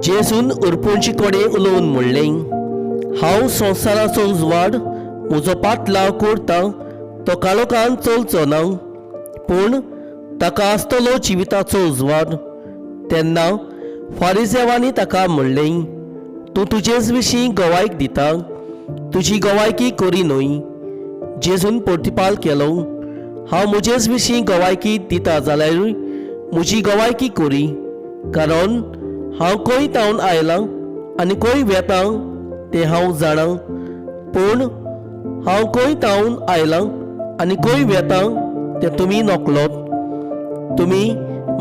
जेजून उरपोंची कोडे उलोवन म्हणलें, हांव संवसाराचो उजवाड म्हजो पाटलाव करता तो काळोखान चलचो ना, पूण ताका आसतलो जिविताचो उजवाड. तेन्ना फारिसेवांनी ताका म्हणलें, तूं तुजेच विशीं गवायक दिता, तुजी गवायकी करी न्हय. जेजून प्रतिपाल केलो, हांव म्हजेच विशीं गवायकी दिता जाल्यार म्हजी गवायकी करी, कारण हांव खंय तावन आयलां आनी खंय वेतां तें हांव जाणां. पूण हांव खंय तावन आयलां आनी खंय वेतां तें तुमी नकळोत. तुमी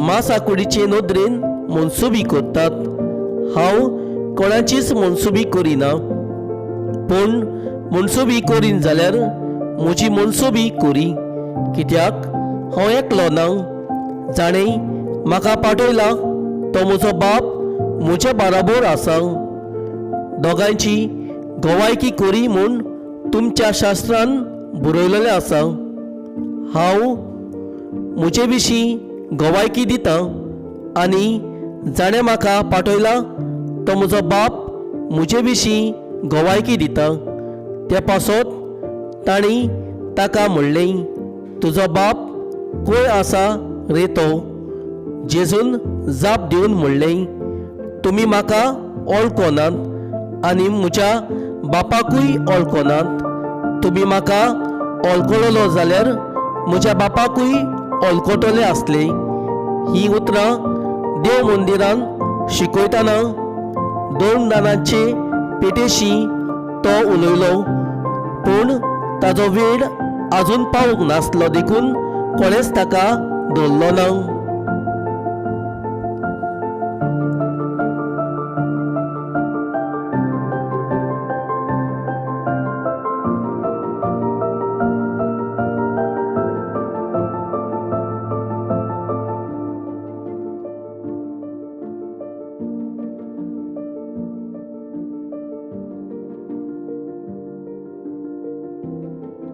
मांसाकुडीचे नदरेन मनसुबी करतात. हांव कोणाचीच मनसुबी करिना, पूण मनसुबी करीन जाल्यार म्हजी मनसुबी करी, कित्याक हांव एकलो ना. जाणें म्हाका पाठयला तो म्हजो बाप म्हज्या बाराबर आसा. दोगांयची गवायकी करी म्हूण तुमच्या शास्त्रान बरयलेलें आसा. हांव म्हजे विशीं गवायकी दिता आनी जाणें म्हाका पाठयला तो म्हजो बाप म्हजे विशीं गवायकी दिता. ते पासत तांणी ताका म्हणलें, तुजो बाप खंय आसा रे तो? जेजून जाप दिवन म्हणलें, तुमी म्हाका वळखनात आनी म्हज्या बापाकूय वळखनात. तुमी म्हाका वळखलो जाल्यार म्हज्या बापाकूय वळखतले आसले. ही उतरां देव मंदिरान शिकयतना 2 दानांचे पेटेशी तो उलयलो, पूण ताजो वेळ आजून पावूंक नासलो देखून कोणेच ताका धरलो ना.